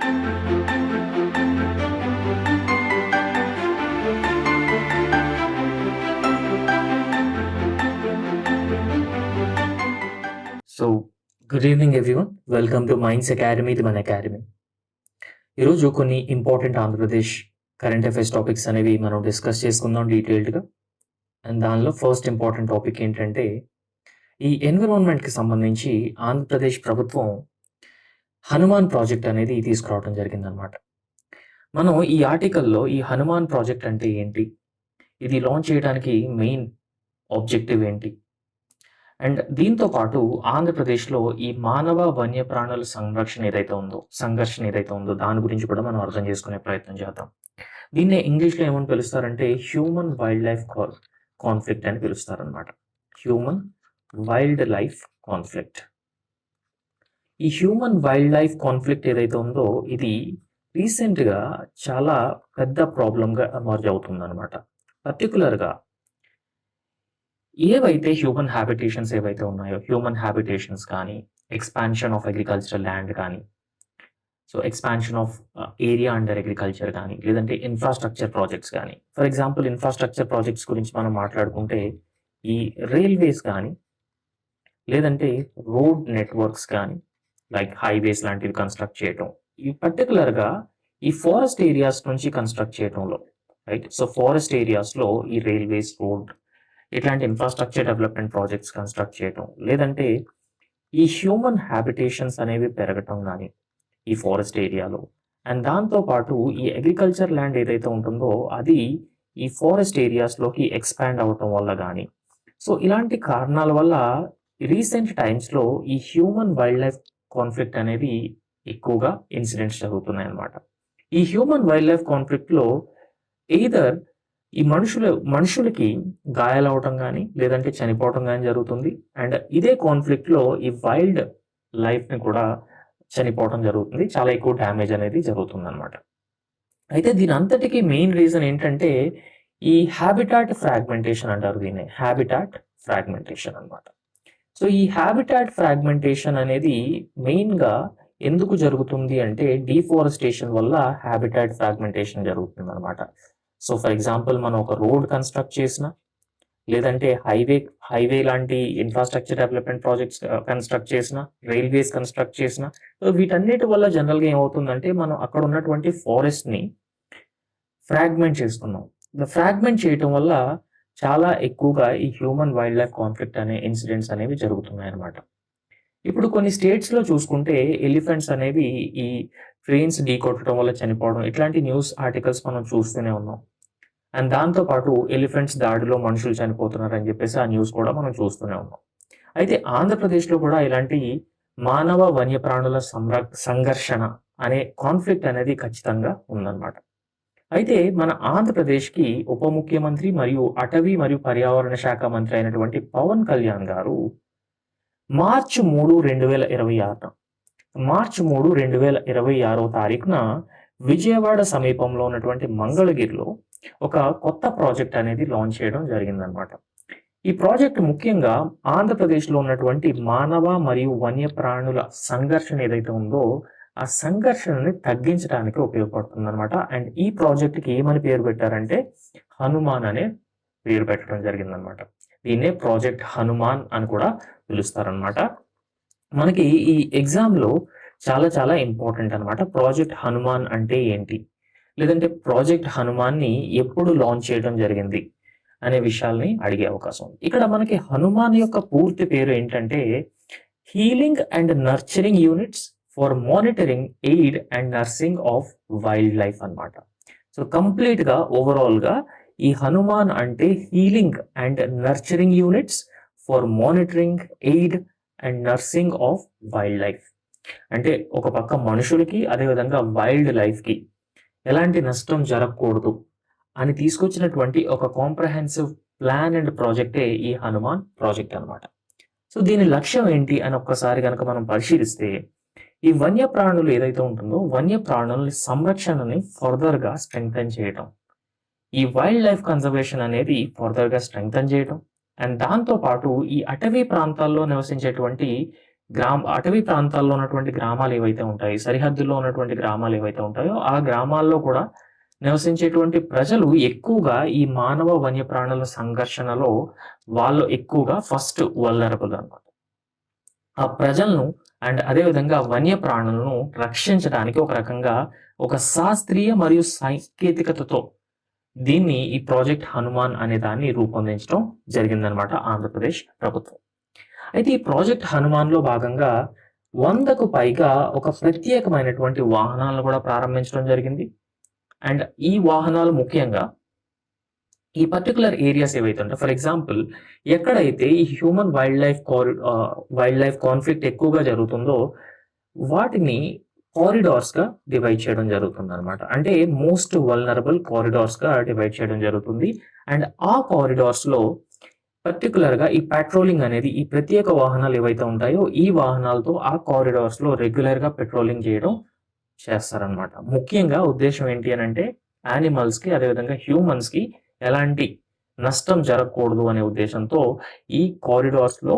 So good evening everyone. Welcome to minds academy, ఇది మన academy. ఈరోజు కొన్ని important Andhra Pradesh current affairs topics అనేవి మనం డిస్కస్ చేసుకుందాం డీటెయిల్డ్గా. అండ్ దానిలో ఫస్ట్ ఇంపార్టెంట్ టాపిక్ ఏంటంటే, ఈ ఎన్విరాన్మెంట్కి సంబంధించి ఆంధ్రప్రదేశ్ ప్రభుత్వం హనుమాన్ ప్రాజెక్ట్ అనేది తీసుకురావడం జరిగిందనమాట. మనం ఈ ఆర్టికల్లో ఈ హనుమాన్ ప్రాజెక్ట్ అంటే ఏంటి, ఇది లాంచ్ చేయడానికి మెయిన్ ఆబ్జెక్టివ్ ఏంటి, అండ్ దీంతో పాటు ఆంధ్రప్రదేశ్లో ఈ మానవ వన్యప్రాణుల సంఘర్షణ ఏదైతే ఉందో దాని గురించి కూడా మనం అర్థం చేసుకునే ప్రయత్నం చేద్దాం. దీన్నే ఇంగ్లీష్లో ఏమని పిలుస్తారంటే హ్యూమన్ వైల్డ్ లైఫ్ కాన్ఫ్లిక్ట్ అని పిలుస్తారనమాట. Human wildlife conflict. ఈ హ్యూమన్ వైల్డ్ లైఫ్ కాన్ఫ్లిక్ట్ ఏదైతే ఉందో ఇది రీసెంట్గా చాలా పెద్ద ప్రాబ్లంగా ఎమర్జ్ అవుతుంది అనమాట. పర్టికులర్గా ఏవైతే హ్యూమన్ హ్యాబిటేషన్స్ ఏవైతే ఉన్నాయో, హ్యూమన్ హ్యాబిటేషన్స్ కానీ, ఎక్స్పాన్షన్ ఆఫ్ అగ్రికల్చరల్ ల్యాండ్ కానీ, so expansion of area under agriculture కానీ, లేదంటే ఇన్ఫ్రాస్ట్రక్చర్ ప్రాజెక్ట్స్ కానీ. ఫర్ ఎగ్జాంపుల్ ఇన్ఫ్రాస్ట్రక్చర్ ప్రాజెక్ట్స్ గురించి మనం మాట్లాడుకుంటే ఈ రైల్వేస్ కానీ, లేదంటే రోడ్ నెట్వర్క్స్ కానీ, లైక్ హైవేస్ లాంటివి కన్స్ట్రక్ట్ చేయటం, ఈ పర్టికులర్గా ఈ ఫారెస్ట్ ఏరియాస్ నుంచి కన్స్ట్రక్ట్ చేయటంలో, రైట్. సో ఫారెస్ట్ ఏరియాస్లో ఈ రైల్వేస్, రోడ్ ఇట్లాంటి ఇన్ఫ్రాస్ట్రక్చర్ డెవలప్మెంట్ ప్రాజెక్ట్స్ కన్స్ట్రక్ట్ చేయటం, లేదంటే ఈ హ్యూమన్ హ్యాబిటేషన్స్ అనేవి పెరగటం కానీ ఈ ఫారెస్ట్ ఏరియాలో, అండ్ దాంతోపాటు ఈ అగ్రికల్చర్ ల్యాండ్ ఏదైతే ఉంటుందో అది ఈ ఫారెస్ట్ ఏరియాస్లోకి ఎక్స్పాండ్ అవటం వల్ల కానీ, సో ఇలాంటి కారణాల వల్ల రీసెంట్ టైమ్స్లో ఈ హ్యూమన్ వైల్డ్ లైఫ్ కాన్ఫ్లిక్ట్ అనేది ఎక్కువగా ఇన్సిడెంట్స్ జరుగుతున్నాయి అన్నమాట. ఈ హ్యూమన్ వైల్డ్ లైఫ్ కాన్ఫ్లిక్ట్లో ఎయిదర్ ఈ మనుషులకి గాయాలవటం కానీ, లేదంటే చనిపోవటం కానీ జరుగుతుంది. అండ్ ఇదే కాన్ఫ్లిక్ట్లో ఈ వైల్డ్ లైఫ్ని కూడా చనిపోవటం జరుగుతుంది. చాలా ఎక్కువ డ్యామేజ్ అనేది జరుగుతుంది అనమాట. అయితే దీని అంతటికీ మెయిన్ రీజన్ ఏంటంటే ఈ హ్యాబిటాట్ ఫ్రాగ్మెంటేషన్ అంటారు దీన్ని. హ్యాబిటాట్ ఫ్రాగ్మెంటేషన్ అనమాట. సో ఈ హ్యాబిటాట్ ఫ్రాగ్మెంటేషన్ అనేది మెయిన్గా ఎందుకు జరుగుతుంది అంటే డీఫారెస్టేషన్ వల్ల హ్యాబిటాట్ ఫ్రాగ్మెంటేషన్ జరుగుతుంది అనమాట. సో ఫర్ ఎగ్జాంపుల్ మనం ఒక రోడ్ కన్స్ట్రక్ట్ చేసిన, లేదంటే హైవే లాంటి ఇన్ఫ్రాస్ట్రక్చర్ డెవలప్మెంట్ ప్రాజెక్ట్స్ కన్స్ట్రక్ట్ చేసిన, రైల్వేస్ కన్స్ట్రక్ట్ చేసిన, వీటన్నిటి వల్ల జనరల్గా ఏమవుతుందంటే మనం అక్కడ ఉన్నటువంటి ఫారెస్ట్ని ఫ్రాగ్మెంట్ చేస్తున్నాం. ఫ్రాగ్మెంట్ చేయటం వల్ల చాలా ఎక్కువగా ఈ హ్యూమన్ వైల్డ్ లైఫ్ కాన్ఫ్లిక్ట్ అనే ఇన్సిడెంట్స్ అనేవి జరుగుతున్నాయి అన్నమాట. ఇప్పుడు కొన్ని స్టేట్స్లో చూసుకుంటే ఎలిఫెంట్స్ అనేవి ఈ ట్రైన్స్ ఢీకొట్టడం వల్ల చనిపోవడం, ఇట్లాంటి న్యూస్ ఆర్టికల్స్ మనం చూస్తూనే ఉన్నాం. అండ్ దాంతోపాటు ఎలిఫెంట్స్ దాడిలో మనుషులు చనిపోతున్నారని చెప్పేసి ఆ న్యూస్ కూడా మనం చూస్తూనే ఉన్నాం. అయితే ఆంధ్రప్రదేశ్లో కూడా ఇలాంటి మానవ వన్యప్రాణుల సంఘర్షణ అనే కాన్ఫ్లిక్ట్ అనేది ఖచ్చితంగా ఉందన్నమాట. అయితే మన ఆంధ్రప్రదేశ్కి ఉప ముఖ్యమంత్రి మరియు అటవీ మరియు పర్యావరణ శాఖ మంత్రి అయినటువంటి పవన్ కళ్యాణ్ గారు మార్చి 3, 2026 తారీఖున విజయవాడ సమీపంలో ఉన్నటువంటి మంగళగిరిలో ఒక కొత్త ప్రాజెక్ట్ అనేది లాంచ్ చేయడం జరిగిందనమాట. ఈ ప్రాజెక్ట్ ముఖ్యంగా ఆంధ్రప్రదేశ్లో ఉన్నటువంటి మానవ మరియు వన్యప్రాణుల సంఘర్షణ ఏదైతే ఉందో ఆ సంఘర్షణని తగ్గించడానికి ఉపయోగపడుతుంది అనమాట. అండ్ ఈ ప్రాజెక్ట్కి ఏమని పేరు పెట్టారంటే హనుమాన్ అనే పేరు పెట్టడం జరిగిందనమాట. దీన్నే ప్రాజెక్ట్ హనుమాన్ అని కూడా పిలుస్తారనమాట. మనకి ఈ ఎగ్జామ్లో చాలా చాలా ఇంపార్టెంట్ అనమాట. ప్రాజెక్ట్ హనుమాన్ అంటే ఏంటి, లేదంటే ప్రాజెక్ట్ హనుమాన్ని ఎప్పుడు లాంచ్ చేయడం జరిగింది అనే విషయాల్ని అడిగే అవకాశం ఉంది. ఇక్కడ మనకి హనుమాన్ యొక్క పూర్తి పేరు ఏంటంటే healing and nurturing units for monitoring, aid and nursing of wild life అనమాట. సో కంప్లీట్గా ఓవరాల్గా ఈ హనుమాన్ అంటే healing and nurturing units for monitoring, aid and nursing of wild life. అంటే ఒక పక్క మనుషులకి, అదేవిధంగా వైల్డ్ లైఫ్కి ఎలాంటి నష్టం జరగకూడదు అని తీసుకొచ్చినటువంటి ఒక కాంప్రహెన్సివ్ ప్లాన్ అండ్ ప్రాజెక్టే ఈ హనుమాన్ ప్రాజెక్ట్ అనమాట. సో దీని లక్ష్యం ఏంటి అని ఒక్కసారి కనుక మనం పరిశీలిస్తే ఈ వన్యప్రాణులు ఏదైతే ఉంటుందో వన్యప్రాణుల సంరక్షణని ఫర్దర్గా స్ట్రెంగ్థెన్ చేయటం, ఈ వైల్డ్ లైఫ్ కన్జర్వేషన్ అనేది ఫర్దర్గా స్ట్రెంగ్థెన్ చేయటం, అండ్ దాంతోపాటు ఈ అటవీ ప్రాంతాల్లో నివసించేటువంటి అటవీ ప్రాంతాల్లో ఉన్నటువంటి గ్రామాలు ఏవైతే ఉంటాయి, సరిహద్దుల్లో ఉన్నటువంటి గ్రామాలు ఏవైతే ఉంటాయో ఆ గ్రామాల్లో కూడా నివసించేటువంటి ప్రజలు ఎక్కువగా ఈ మానవ వన్యప్రాణుల సంఘర్షణలో వాళ్ళు ఎక్కువగా ఫస్ట్ వల్నరబుల్ అనమాట. ఆ ప్రజలను అండ్ అదేవిధంగా వన్యప్రాణులను రక్షించడానికి ఒక రకంగా ఒక శాస్త్రీయ మరియు సాంకేతికతతో దీన్ని ఈ ప్రాజెక్ట్ హనుమాన్ అనే దాన్ని రూపొందించడం జరిగిందనమాట ఆంధ్రప్రదేశ్ ప్రభుత్వం. అయితే ఈ ప్రాజెక్ట్ హనుమాన్లో భాగంగా 100కు పైగా ఒక ప్రత్యేకమైనటువంటి వాహనాలను కూడా ప్రారంభించడం జరిగింది. అండ్ ఈ వాహనాలు ముఖ్యంగా ఈ పర్టికులర్ ఏరియాస్ ఏవైతే ఉంటాయో, ఫర్ ఎగ్జాంపుల్ ఎక్కడైతే ఈ హ్యూమన్ వైల్డ్ లైఫ్ కాన్ఫ్లిక్ట్ ఎక్కువగా జరుగుతుందో వాటిని కారిడార్స్గా డివైడ్ చేయడం జరుగుతుంది అనమాట. అంటే మోస్ట్ వల్నరబుల్ కారిడార్స్గా డివైడ్ చేయడం జరుగుతుంది. అండ్ ఆ కారిడార్స్లో పర్టికులర్గా ఈ పెట్రోలింగ్ అనేది ఈ ప్రత్యేక వాహనాలు ఏవైతే ఉంటాయో ఈ వాహనాలతో ఆ కారిడార్స్లో రెగ్యులర్గా పెట్రోలింగ్ చేయడం చేస్తారనమాట. ముఖ్యంగా ఉద్దేశం ఏంటి అని అంటే యానిమల్స్కి అదేవిధంగా హ్యూమన్స్కి ఎలాంటి నష్టం జరగకూడదు అనే ఉద్దేశంతో ఈ కారిడార్స్లో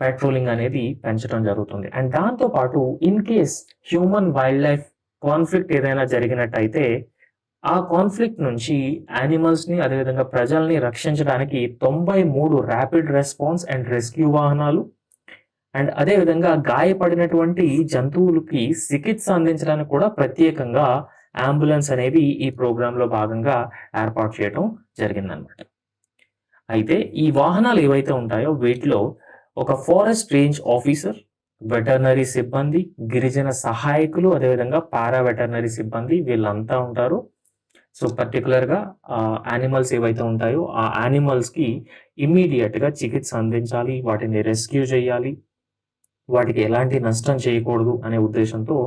పెట్రోలింగ్ అనేది పెంచడం జరుగుతుంది. అండ్ దాంతోపాటు in case human wildlife conflict ఏదైనా జరిగినట్టయితే ఆ కాన్ఫ్లిక్ట్ నుంచి యానిమల్స్ని అదేవిధంగా ప్రజల్ని రక్షించడానికి 93 ర్యాపిడ్ రెస్పాన్స్ అండ్ రెస్క్యూ వాహనాలు అండ్ అదేవిధంగా గాయపడినటువంటి జంతువులకి చికిత్స అందించడానికి కూడా ప్రత్యేకంగా అంబులెన్స్ అనేవి ఈ ప్రోగ్రాంలో భాగంగా ఏర్పాటు చేయడం జరిగిందనమాట. అయితే ఈ వాహనాలు ఏవైతే ఉంటాయో వీటిలో ఒక ఫారెస్ట్ రేంజ్ ఆఫీసర్, వెటర్నరీ సిబ్బంది, గిరిజన సహాయకులు, అదేవిధంగా పారా వెటర్నరీ సిబ్బంది వీళ్ళంతా ఉంటారు. సో పర్టికులర్గా యానిమల్స్ ఏవైతే ఉంటాయో ఆ యానిమల్స్కి ఇమ్మీడియట్గా చికిత్స అందించాలి, వాటిని రెస్క్యూ చేయాలి, వాటికి ఎలాంటి నష్టం చేయకూడదు అనే ఉద్దేశంతో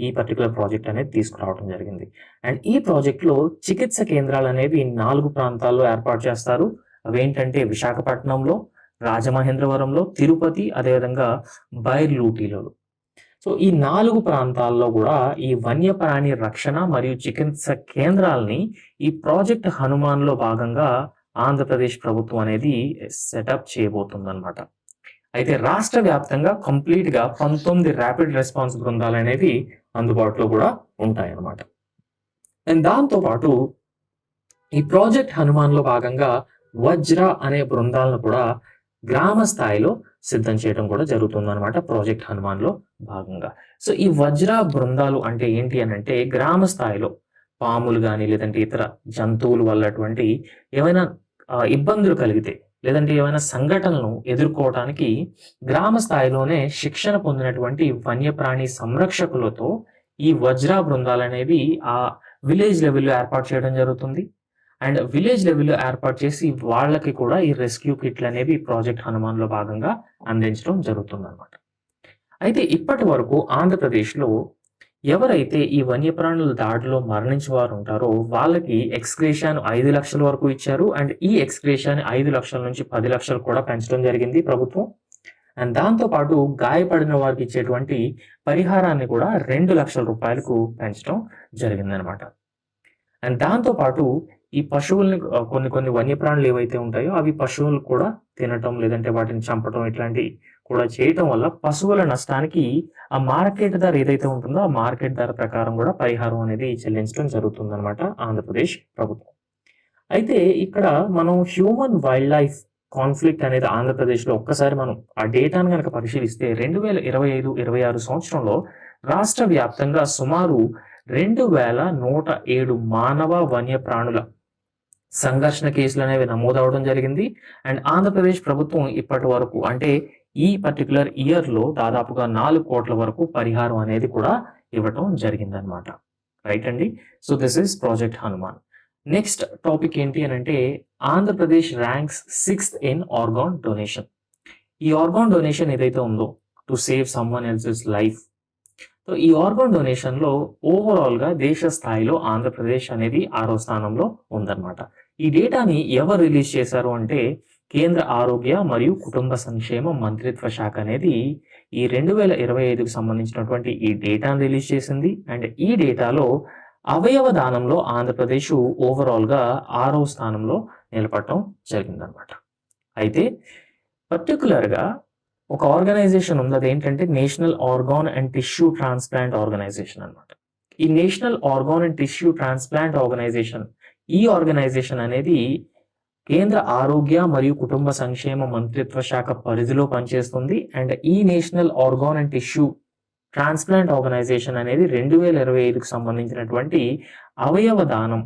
ఈ పర్టికులర్ ప్రాజెక్ట్ అనేది తీసుకురావడం జరిగింది. అండ్ ఈ ప్రాజెక్ట్లో చికిత్స కేంద్రాలు అనేవి 4 ప్రాంతాల్లో ఏర్పాటు చేస్తారు. అవేంటంటే విశాఖపట్నంలో, రాజమహేంద్రవరంలో, తిరుపతి, అదేవిధంగా బైర్లూటిలో. సో ఈ 4 ప్రాంతాల్లో కూడా ఈ వన్యప్రాణి రక్షణ మరియు చికిత్స కేంద్రాలని ఈ ప్రాజెక్ట్ హనుమాన్లో భాగంగా ఆంధ్రప్రదేశ్ ప్రభుత్వం అనేది సెటప్ చేయబోతుందన్నమాట. అయితే రాష్ట్ర వ్యాప్తంగా కంప్లీట్గా 19 ర్యాపిడ్ రెస్పాన్స్ బృందాలు అనేవి అందుబాటులో కూడా ఉంటాయన్నమాట. అండ్ దాంతోపాటు ఈ ప్రాజెక్ట్ హనుమాన్లో భాగంగా వజ్ర అనే బృందాలను కూడా గ్రామ స్థాయిలో సిద్ధం చేయడం కూడా జరుగుతుందన్నమాట ప్రాజెక్ట్ హనుమాన్లో భాగంగా. సో ఈ వజ్ర బృందాలు అంటే ఏంటి అని అంటే గ్రామ స్థాయిలో పాములు కానీ లేదంటే ఇతర జంతువుల వల్లటువంటి ఏమైనా ఇబ్బందులు కలిగితే లేదంటే ఏమైనా సంఘటనలను ఎదుర్కోవడానికి గ్రామ స్థాయిలోనే శిక్షణ పొందినటువంటి వన్యప్రాణి సంరక్షకులతో ఈ వజ్ర బృందాలు అనేవి ఆ విలేజ్ లెవెల్లో ఏర్పాటు చేయడం జరుగుతుంది. అండ్ విలేజ్ లెవెల్లో ఏర్పాటు చేసి వాళ్ళకి కూడా ఈ రెస్క్యూ కిట్లు అనేవి ప్రాజెక్ట్ హనుమాన్లో భాగంగా అందించడం జరుగుతుంది అనమాట. అయితే ఇప్పటి వరకు ఆంధ్రప్రదేశ్లో ఎవరైతే ఈ వన్యప్రాణుల దాడిలో మరణించిన వారు ఉంటారో వాళ్ళకి ఎక్స్గ్రేషన్ 5 లక్షల వరకు ఇచ్చారు. అండ్ ఈ ఎక్స్గ్రేషన్ 5 లక్షల నుంచి 10 లక్షలు కూడా పెంచడం జరిగింది ప్రభుత్వం. అండ్ దాంతోపాటు గాయపడిన వారికి ఇచ్చేటువంటి పరిహారాన్ని కూడా 2 లక్షల రూపాయలకు పెంచడం జరిగిందనమాట. అండ్ దాంతోపాటు ఈ పశువుల్ని కొన్ని వన్యప్రాణులు ఏవైతే ఉంటాయో అవి పశువులు కూడా తినటం లేదంటే వాటిని చంపటం ఇట్లాంటి కూడా చేయటం వల్ల పశువుల నష్టానికి ఆ మార్కెట్ ధర ఏదైతే ఉంటుందో ఆ మార్కెట్ ధర ప్రకారం కూడా పరిహారం అనేది చెల్లించడం జరుగుతుందన్నమాట ఆంధ్రప్రదేశ్ ప్రభుత్వం. అయితే ఇక్కడ మనం హ్యూమన్ వైల్డ్ లైఫ్ కాన్ఫ్లిక్ట్ అనేది ఆంధ్రప్రదేశ్లో ఒక్కసారి మనం ఆ డేటాను కనుక పరిశీలిస్తే 2025-26 సంవత్సరంలో రాష్ట్ర వ్యాప్తంగా సుమారు 2107 మానవ వన్యప్రాణుల సంఘర్షణ కేసులు అనేవి నమోదవడం జరిగింది. అండ్ ఆంధ్రప్రదేశ్ ప్రభుత్వం ఇప్పటి వరకు అంటే ఈ పర్టికులర్ ఇయర్లో దాదాపుగా 4 కోట్ల వరకు పరిహారం అనేది కూడా ఇవ్వటం జరిగిందనమాట. రైట్ అండి. So this is project Hanuman. Next topic ఏంటి అని అంటే Andhra Pradesh ranks 6th in organ donation. ఈ ఆర్గాన్ డొనేషన్ ఏదైతే ఉందో to save someone else's life. So ఈ ఆర్గాన్ డొనేషన్లో ఓవరాల్గా దేశ స్థాయిలో ఆంధ్రప్రదేశ్ అనేది 6వ స్థానంలో ఉందన్నమాట. ఈ డేటాని ఎవరు రిలీజ్ చేశారు అంటే కేంద్ర ఆరోగ్య మరియు కుటుంబ సంక్షేమ మంత్రిత్వ శాఖ అనేది ఈ 2025కు సంబంధించినటువంటి ఈ డేటాను రిలీజ్ చేసింది. అండ్ ఈ డేటాలో అవయవ దానంలో ఆంధ్రప్రదేశ్ ఓవరాల్గా 6వ స్థానంలో నిలబడటం జరిగిందనమాట. అయితే పర్టికులర్గా ఒక ఆర్గనైజేషన్ ఉంది, అదేంటంటే national organ and tissue transplant organization అనమాట. ఈ national organ and tissue transplant organization, ఈ ఆర్గనైజేషన్ అనేది కేంద్ర ఆరోగ్య మరియు కుటుంబ సంక్షేమ మంత్రిత్వ శాఖ పరిధిలో పనిచేస్తుంది. అండ్ ఈ national organ and tissue transplant organization అనేది 2025కి సంబంధించినటువంటి అవయవ దానం,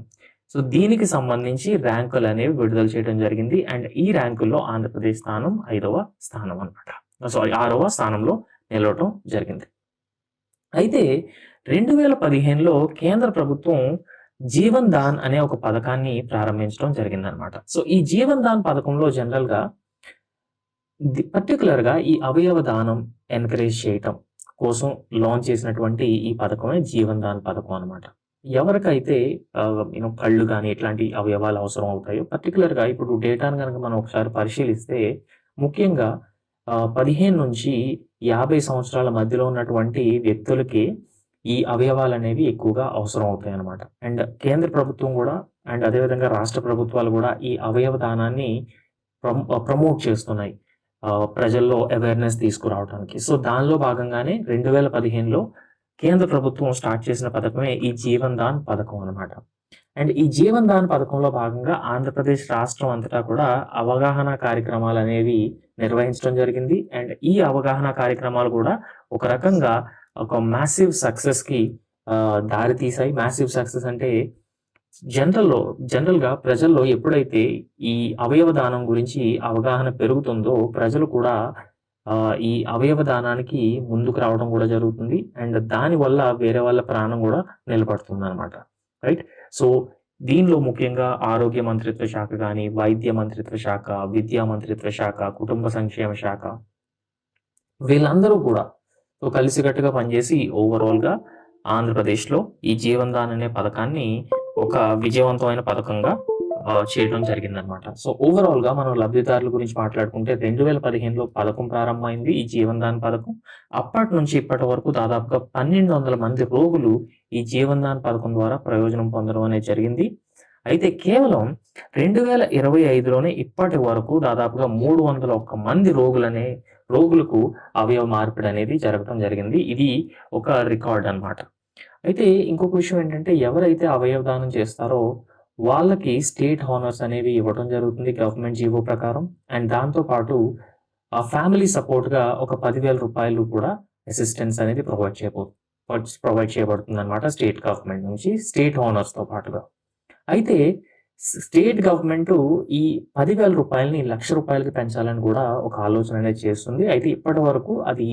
సో దీనికి సంబంధించి ర్యాంకులు అనేవి విడుదల చేయడం జరిగింది. అండ్ ఈ ర్యాంకుల్లో ఆంధ్రప్రదేశ్ స్థానం 5వ స్థానం అనమాట, సారీ 6వ స్థానంలో నిలవటం జరిగింది. అయితే 2015లో కేంద్ర ప్రభుత్వం జీవన్ దాన్ అనే ఒక పథకాన్ని ప్రారంభించడం జరిగిందనమాట. సో ఈ జీవన్ దాన్ పథకంలో జనరల్గా పర్టికులర్గా ఈ అవయవ దానం ఎంకరేజ్ చేయటం కోసం లాంచ్ చేసినటువంటి ఈ పథకమే జీవన్ దాన్ పథకం అనమాట. ఎవరికైతే కళ్ళు కానీ ఇట్లాంటి అవయవాలు అవసరం అవుతాయో, పర్టికులర్గా ఇప్పుడు డేటాను కనుక మనం ఒకసారి పరిశీలిస్తే ముఖ్యంగా 15 నుంచి 50 సంవత్సరాల మధ్యలో ఉన్నటువంటి వ్యక్తులకి ఈ అవయవాలు అనేవి ఎక్కువగా అవసరం అవుతాయి అన్నమాట. అండ్ కేంద్ర ప్రభుత్వం కూడా అండ్ అదేవిధంగా రాష్ట్ర ప్రభుత్వాలు కూడా ఈ అవయవ దానాన్ని ప్రమోట్ చేస్తున్నాయి ప్రజల్లో అవేర్నెస్ తీసుకురావడానికి. సో దానిలో భాగంగానే 2015లో కేంద్ర ప్రభుత్వం స్టార్ట్ చేసిన పథకమే ఈ జీవన్ దాన్ పథకం అనమాట. అండ్ ఈ జీవన్ దాన్ పథకంలో భాగంగా ఆంధ్రప్రదేశ్ రాష్ట్రం అంతటా కూడా అవగాహన కార్యక్రమాలు అనేవి నిర్వహించడం జరిగింది. అండ్ ఈ అవగాహన కార్యక్రమాలు కూడా ఒక రకంగా ఒక మ్యాసివ్ సక్సెస్కి దారి తీసాయి. మ్యాసివ్ సక్సెస్ అంటే జనరల్గా ప్రజల్లో ఎప్పుడైతే ఈ అవయవ దానం గురించి అవగాహన పెరుగుతుందో ప్రజలు కూడా ఈ అవయవ దానానికి ముందుకు రావడం కూడా జరుగుతుంది. అండ్ దానివల్ల వేరే వాళ్ళ ప్రాణం కూడా నిలబడుతుంది అనమాట, రైట్? సో దీనిలో ముఖ్యంగా ఆరోగ్య మంత్రిత్వ శాఖ కానీ, వైద్య మంత్రిత్వ శాఖ, విద్యా మంత్రిత్వ శాఖ, కుటుంబ సంక్షేమ శాఖ, వీళ్ళందరూ కూడా కలిసికట్టుగా పనిచేసి ఓవరాల్గా ఆంధ్రప్రదేశ్లో ఈ జీవన్ దాన్ అనే పథకాన్ని ఒక విజయవంతమైన పథకంగా చేయడం జరిగిందనమాట. సో ఓవరాల్గా మనం లబ్ధిదారుల గురించి మాట్లాడుకుంటే 2015లో పథకం ప్రారంభమైంది ఈ జీవన్ దాన్ పథకం. అప్పటి నుంచి ఇప్పటి వరకు దాదాపుగా 1200 మంది రోగులు ఈ జీవన్ దాన్ పథకం ద్వారా ప్రయోజనం పొందడం అనేది జరిగింది. అయితే కేవలం 2025లోనే ఇప్పటి వరకు దాదాపుగా 301 మంది రోగులకు అవయవ మార్పిడి అనేది జరగడం జరిగింది. ఇది ఒక రికార్డ్ అన్నమాట. అయితే ఇంకొక విషయం ఏంటంటే ఎవరైతే అవయవ దానం చేస్తారో వాళ్ళకి స్టేట్ హానర్స్ అనేవి ఇవ్వడం జరుగుతుంది గవర్నమెంట్ జీవో ప్రకారం. అండ్ దాంతోపాటు ఆ ఫ్యామిలీ సపోర్ట్గా ఒక 10,000 రూపాయలు కూడా అసిస్టెన్స్ అనేది ప్రొవైడ్ చేయబడుతుంది అనమాట స్టేట్ గవర్నమెంట్ నుంచి, స్టేట్ హానర్స్తో పాటుగా. అయితే స్టేట్ గవర్నమెంట్ ఈ 10,000 రూపాయలని 1,00,000 రూపాయలకి పెంచాలని కూడా ఒక ఆలోచన అనేది చేస్తుంది. అయితే ఇప్పటి వరకు అది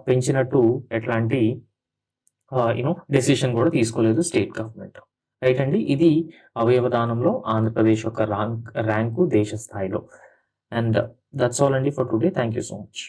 పెంచినట్టు ఎట్లాంటి డెసిషన్ కూడా తీసుకోలేదు స్టేట్ గవర్నమెంట్, రైట్ అండి. ఇది అవయవ దానంలో ఆంధ్రప్రదేశ్ యొక్క ర్యాంకు దేశ స్థాయిలో. అండ్ దట్స్ ఆల్ అండి for today. Thank you so much.